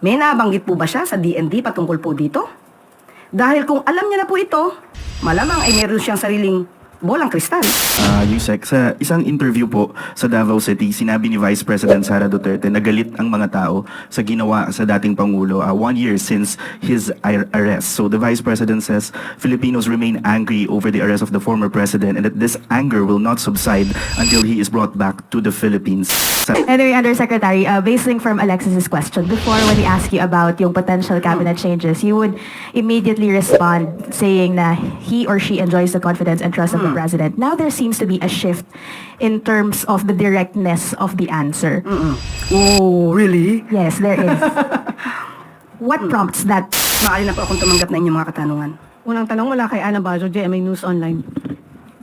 May nabanggit po ba siya sa DND patungkol po dito? Dahil kung alam niya na po ito, malamang ay meron siyang sariling bolang kristal. Yusek, sa isang interview po sa Davao City, sinabi ni Vice President Sara Duterte na galit ang mga tao sa ginawa sa dating Pangulo 1 year since his arrest. So the Vice President says Filipinos remain angry over the arrest of the former president and that this anger will not subside until he is brought back to the Philippines. Anyway, Undersecretary, basing from Alexis's question, before when he asked you about yung potential cabinet changes, you would immediately respond saying na he or she enjoys the confidence and trust of the president. Now there seems to be a shift in terms of the directness of the answer. Oh, really? Yes, there is. What prompts that? Maaari na po akong tumanggap na inyong mga katanungan. Unang tanong mula kay Ana Bajo, GMA News Online.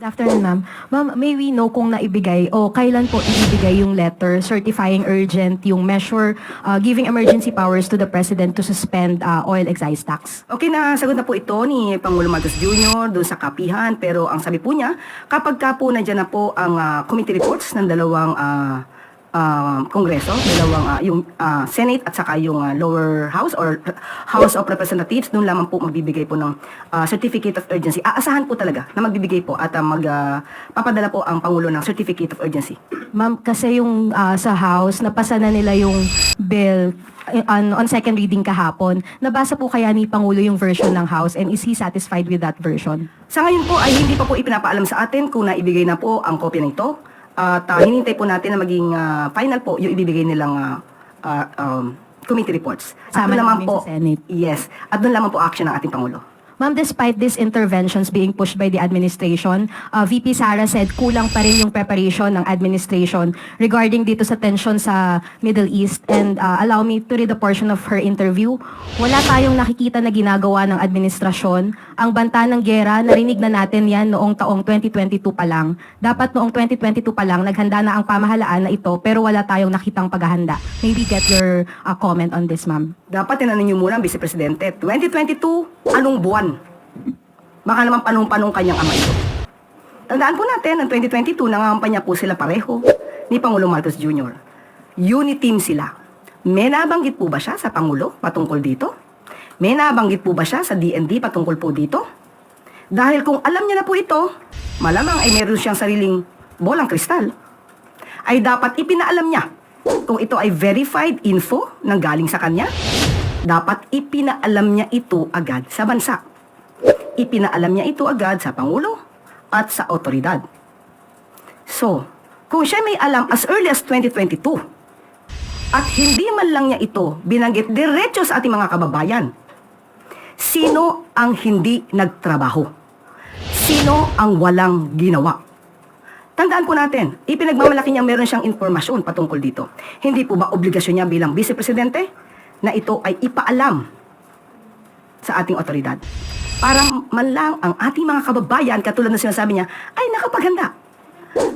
Good afternoon, ma'am. Ma'am, may we know kung naibigay o kailan po ibibigay yung letter certifying urgent yung measure giving emergency powers to the president to suspend oil excise tax? Okay, nasagot na po ito ni Pangulo Marcos Jr. doon sa kapihan, pero ang sabi po niya, kapag ka po nandiyan na po ang committee reports ng dalawang Kongreso, yung Senate at saka yung lower house or House of Representatives, doon lamang po magbibigay po ng Certificate of Urgency. Aasahan po talaga na magbibigay po at papadala po ang Pangulo ng Certificate of Urgency. Ma'am, kasi yung sa House, napasa na nila yung bill on second reading kahapon. Nabasa po kaya ni Pangulo yung version ng House and is he satisfied with that version? Sa ngayon po ay hindi pa po ipinapaalam sa atin kung naibigay na po ang kopya nito. At hinintay po natin na maging final po yung ibibigay nilang committee reports. At Sama doon lamang namin po, sa Senate. yes, at doon lamang po action ng ating Pangulo. Ma'am, despite these interventions being pushed by the administration, VP Sara said kulang pa rin yung preparation ng administration regarding dito sa tension sa Middle East. And allow me to read a portion of her interview. Wala tayong nakikita na ginagawa ng administrasyon. Ang banta ng gera, narinig na natin yan noong taong 2022 pa lang. Dapat noong 2022 pa lang, naghanda na ang pamahalaan na ito, pero wala tayong nakitang paghahanda. Maybe get your comment on this, ma'am. Dapat tinanong niyo muna ang Vice Presidente, 2022, anong buwan? Baka naman panong-panong kanyang ama ito. Tandaan po natin, ng 2022, nangangampanya po sila pareho ni Pangulong Marcos Jr. Uniteam sila. May nabanggit po ba siya sa Pangulo patungkol dito? May nabanggit po ba siya sa DND patungkol po dito? Dahil kung alam niya na po ito, malamang ay meron siyang sariling bolang kristal. Ay dapat ipinaalam niya kung ito ay verified info nang galing sa kanya. Dapat ipinaalam niya ito agad sa bansa. Ipinaalam niya ito agad sa Pangulo at sa otoridad. So, kung siya may alam as early as 2022 at hindi man lang niya ito binanggit diretso sa ating mga kababayan, sino ang hindi nagtrabaho? Sino ang walang ginawa? Tandaan po natin, ipinagmamalaki niya meron siyang impormasyon patungkol dito. Hindi po ba obligasyon niya bilang Vice Presidente na ito ay ipaalam sa ating otoridad? Para man lang ang ating mga kababayan, katulad na sinasabi niya, ay nakapaghanda.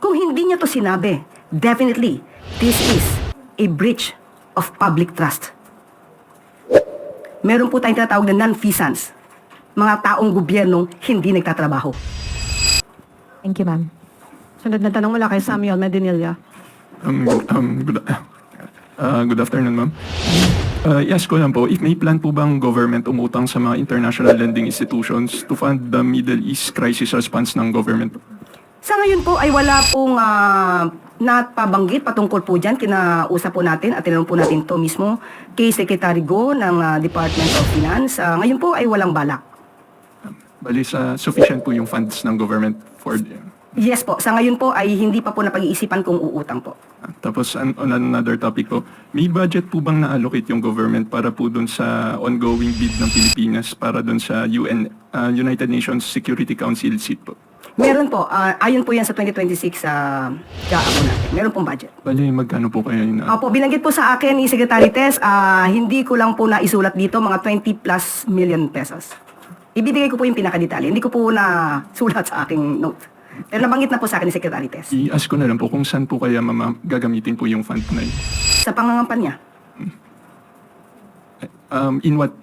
Kung hindi niya to sinabi, definitely, this is a breach of public trust. Meron po tayong tinatawag na non-feasance, mga taong gobyernong hindi nagtatrabaho. Thank you, ma'am. Sunod na tanong mula kay Samuel Medinilla. Good afternoon, ma'am. Yes ko lang po, if may plan po bang government umutang sa mga international lending institutions to fund the Middle East crisis response ng government? Sa ngayon po ay wala pong napabanggit patungkol po dyan. Kinausap po natin at tinanong po natin to mismo kay Secretary Go ng Department of Finance. Ngayon po ay walang balak. Bali sufficient po yung funds ng government for Yes po, sa ngayon po ay hindi pa po napag-iisipan kung uutang po. Tapos on another topic po, may budget po bang na-allocate yung government para po dun sa ongoing bid ng Pilipinas para dun sa United Nations Security Council seat po? Meron po, ayon po yan sa 2026 po natin. Meron pong budget. Bali, magkano po kaya yun? Opo, binanggit po sa akin ni Secretary Tess, hindi ko lang po naisulat dito, mga 20 plus million pesos. Ibibigay ko po yung pinakadetalye. Hindi ko po na sulat sa aking note. Pero nabanggit na po sa akin ni Secretary Tess. I-ask ko na lang po kung saan po kaya gagamitin po yung fund na yun. Sa pangangampanya. In what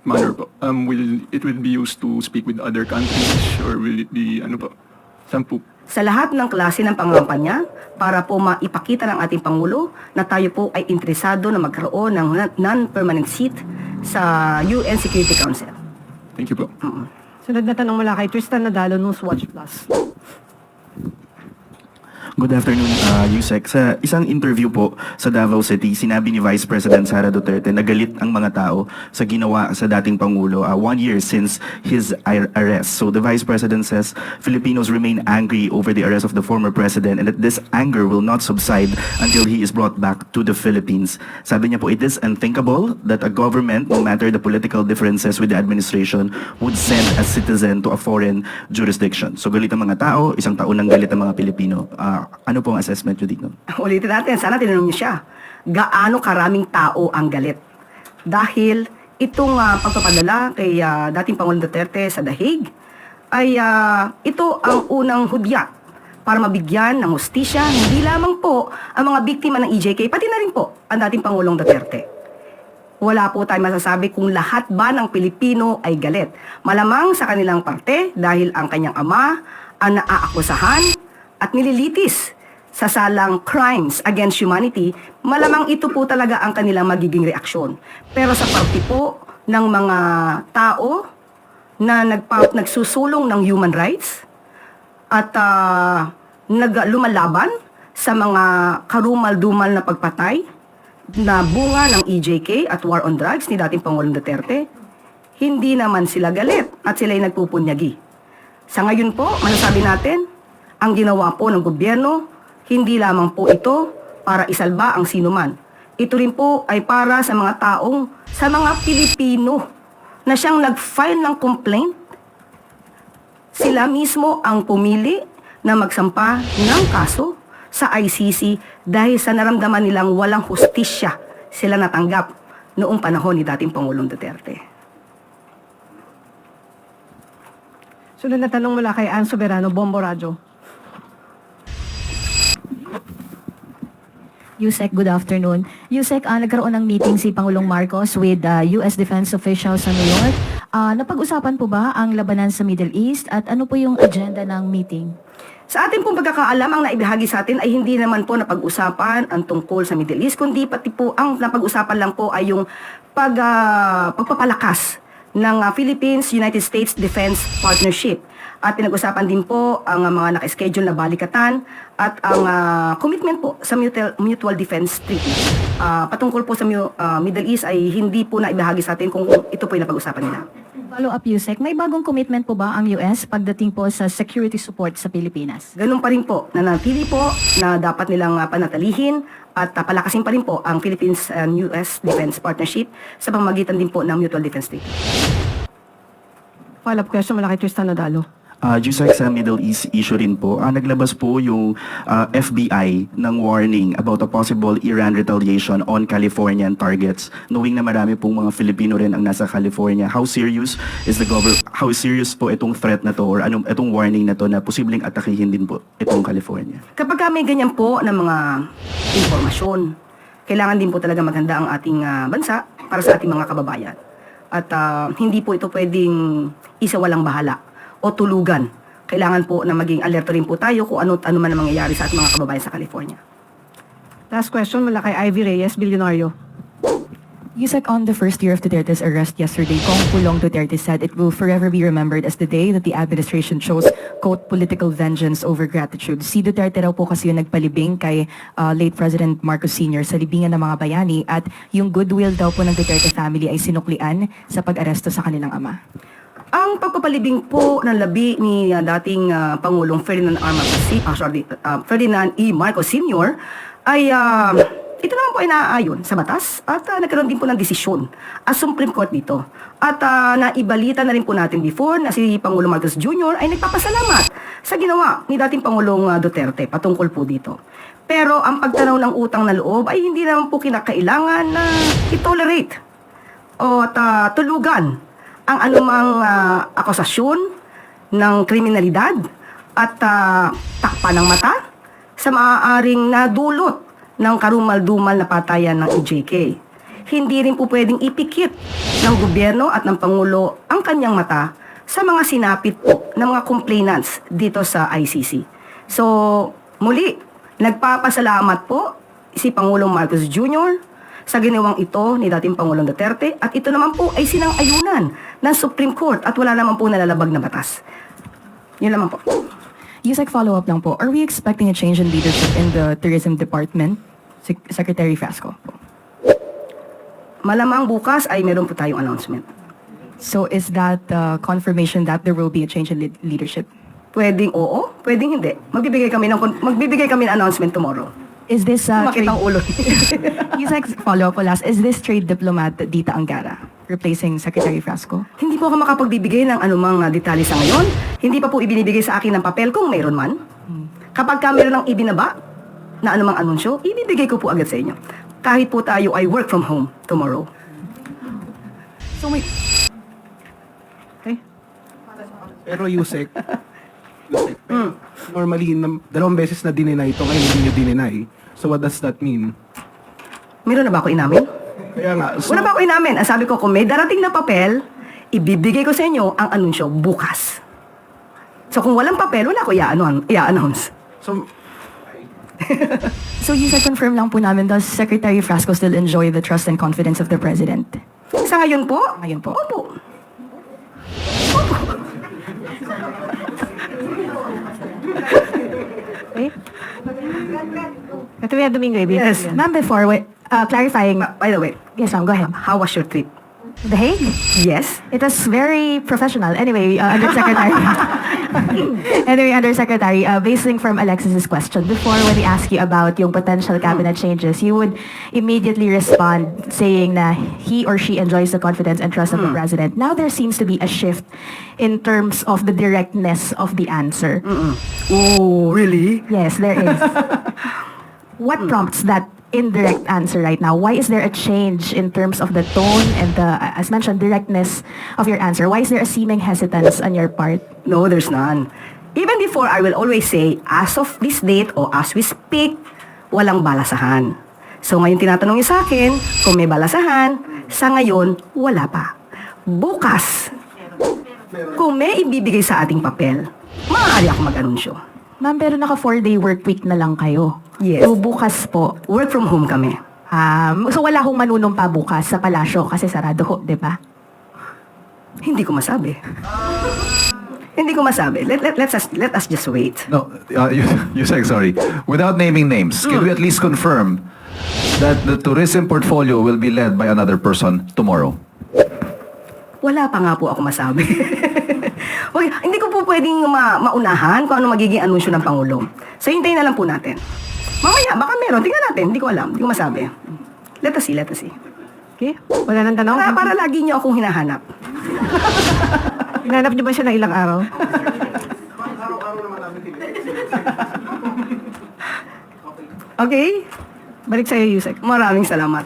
manner po? Will it be used to speak with other countries or will it be ano po? Saan po? sa lahat ng klase ng pangampanya para po maipakita ng ating Pangulo na tayo po ay interesado na magkaroon ng non-permanent seat sa UN Security Council. Thank you po. Sunod na tanong mula kay Tristan Nadalo, Newswatch Plus. Good afternoon, Yusek. Sa isang interview po sa Davao City, sinabi ni Vice President Sara Duterte na galit ang mga tao sa ginawa sa dating Pangulo 1 year since his arrest. So the Vice President says Filipinos remain angry over the arrest of the former president and that this anger will not subside until he is brought back to the Philippines. Sabi niya po, it is unthinkable that a government, no matter the political differences with the administration, would send a citizen to a foreign jurisdiction. So galit ang mga tao, isang taon nang galit ang mga Pilipino. Ano pong assessment nyo dito? Ulitin natin, sana tinanong niyo siya, gaano karaming tao ang galit? Dahil itong pagpapadala kay dating Pangulong Duterte sa The Hague, ay ito ang unang hudyat para mabigyan ng hustisya, hindi lamang po ang mga biktima ng EJK, pati na rin po ang dating Pangulong Duterte. Wala po tayong masasabi kung lahat ba ng Pilipino ay galit. Malamang sa kanilang parte dahil ang kanyang ama ang naaakusahan at nililitis sa salang crimes against humanity, malamang ito po talaga ang kanilang magiging reaksyon. Pero sa parte po ng mga tao na nagsusulong ng human rights at lumalaban sa mga karumal-dumal na pagpatay na bunga ng EJK at war on drugs ni dating Pangulong Duterte, hindi naman sila galit at sila ay nagpupunyagi. Sa ngayon po, masasabi natin, ang ginawa po ng gobyerno, hindi lamang po ito para isalba ang sinuman. Ito rin po ay para sa mga taong, sa mga Pilipino na siyang nag-file ng complaint. Sila mismo ang pumili na magsampa ng kaso sa ICC dahil sa naramdaman nilang walang hustisya sila natanggap noong panahon ni dating Pangulong Duterte. Sunod na tanong mula kay Ann Soberano, Bombo Radio. Yusek, good afternoon. Yusek, nagkaroon ng meeting si Pangulong Marcos with US defense officials sa New York. Napag-usapan po ba ang labanan sa Middle East at ano po yung agenda ng meeting? Sa ating pong pagkakaalam, ang naibahagi sa atin ay hindi naman po napag-usapan ang tungkol sa Middle East, kundi pati po ang napag-usapan lang po ay yung pagpapalakas ng Philippines-United States Defense Partnership. At pinag-usapan din po ang mga naka-schedule na balikatan at ang commitment po sa Mutual Defense Treaty. Patungkol po sa Middle East ay hindi po naibahagi sa atin kung ito po yung napag-usapan nila. Follow up, Yusek, may bagong commitment po ba ang US pagdating po sa security support sa Pilipinas? Ganun pa rin po, nanatili po na dapat nilang panatalihin at palakasin pa rin po ang Philippines and US Defense Partnership sa pamamagitan din po ng Mutual Defense Treaty. Follow-up question mula kay Tristan Nadalo. Yusek, sa Middle East issue rin po, naglabas po yung FBI ng warning about a possible Iran retaliation on Californian targets, knowing na marami pong mga Filipino rin ang nasa California. How serious is how serious po itong threat na to or itong warning na to na posibleng atakihin din po itong California? Kapag may ganyan po na mga impormasyon, kailangan din po talaga maganda ang ating bansa para sa ating mga kababayan. At hindi po ito pwedeng isawalang bahala o tulugan. Kailangan po na maging alerto rin po tayo kung ano man ang mangyayari sa ating mga kababayan sa California. Last question mula kay Ivy Reyes, Billionario. Yusek, on the first year of Duterte's arrest yesterday, Kong Pulong Duterte said it will forever be remembered as the day that the administration chose, quote, political vengeance over gratitude. Si Duterte raw po kasi yung nagpalibing kay late President Marcos Sr. sa libingan ng mga bayani at yung goodwill daw po ng Duterte family ay sinuklian sa pag-aresto sa kanilang ama. Ang pagpapalibing po ng labi ni dating Pangulong Ferdinand E. Marcos Sr. ay ito naman po ay naaayon sa batas at nagkaroon din po ng desisyon ang Supreme Court dito. At naibalita na rin po natin before na si Pangulong Marcos Jr. ay nagpapasalamat sa ginawa ni dating Pangulong Duterte patungkol po dito. Pero ang pagtanaw ng utang na loob ay hindi naman po kinakailangan na i-tolerate o tulugan ang anumang akusasyon ng kriminalidad at takpan ng mata sa maaaring nadulot ng karumal-dumal na patayan ng EJK. Hindi rin po pwedeng ipikit ng gobyerno at ng Pangulo ang kanyang mata sa mga sinapit po ng mga complainants dito sa ICC. So, muli, nagpapasalamat po si Pangulong Marcos Jr. sa ginawang ito ni dating Pangulong Duterte at ito naman po ay sinang-ayunan ng Supreme Court at wala naman po nalalabag na batas. Yun naman po. Yusek, follow-up lang po. Are we expecting a change in leadership in the Tourism Department? Secretary Frasco po. Malamang bukas ay meron po tayong announcement. So is that confirmation that there will be a change in leadership? Pwedeng oo, pwedeng hindi. Magbibigay kami ng announcement tomorrow. Is this Makita ang ulo. Yusek, follow-up po last. Is this trade diplomat Dita Angara replacing Secretary Frasco? Hindi po ako makapagbibigay ng anumang detalye sa ngayon. Hindi pa po ibinibigay sa akin ng papel kung mayroon man. Kapag ka mayroon ng ibinaba na anumang anunsyo, ibibigay ko po agad sa inyo. Kahit po tayo ay work from home tomorrow. So may... Pero Yusek, normally, dalawang beses na dininay ito, ngayon hindi nyo dininay. So what does that mean? Meron na ba ako inamin? Kaya nga, so, Wala ba ako inamin? Ang sabi ko, kung may darating na papel, ibibigay ko sa inyo ang anunsyo bukas. So kung walang papel, wala ko i-announce. so So Yusek, confirm lang po namin, does Secretary Frasco still enjoy the trust and confidence of the President? Sa ngayon po? Ngayon po. Opo. Okay? Katrina Domingo, Yes. Ma'am, before, clarifying... By the way, Yes, ma'am, go ahead. how was your trip? The Hague? Yes? It was very professional. Anyway, Undersecretary. Undersecretary, basing from Alexis's question, before when we ask you about yung potential cabinet changes, you would immediately respond saying na he or she enjoys the confidence and trust of the president. Now there seems to be a shift in terms of the directness of the answer. Oh, really? Yes, there is. What prompts that indirect answer right now? Why is there a change in terms of the tone and the, as mentioned, directness of your answer? Why is there a seeming hesitance on your part? No, there's none. Even before, I will always say, as of this date or as we speak, walang balasahan. So ngayon tinatanong niyo sa akin, kung may balasahan, sa ngayon, wala pa. Bukas, kung may ibibigay sa ating papel, maaari ako mag-anunsyo. Ma'am, pero naka 4-day work week na lang kayo. Yes. So bukas po. Work from home kami. So wala hong manunumpa bukas sa palasyo kasi sarado ho, di ba? Hindi ko masabi. Hindi ko masabi. Let us just wait. No, Yusek, sorry. Without naming names, can we at least confirm that the tourism portfolio will be led by another person tomorrow? Wala pa nga po ako masabi. Okay, hindi ko po pwedeng maunahan kung ano magiging anunsyo ng Pangulo. So, hintayin na lang po natin. Mamaya, baka meron. Tingnan natin. Hindi ko alam. Hindi ko masabi. Let us see. Okay? Wala nang tanong? Para lagi niyo akong hinahanap. Hinanap niyo ba siya ng ilang araw? Okay? Balik sa'yo, Yusek. Maraming salamat.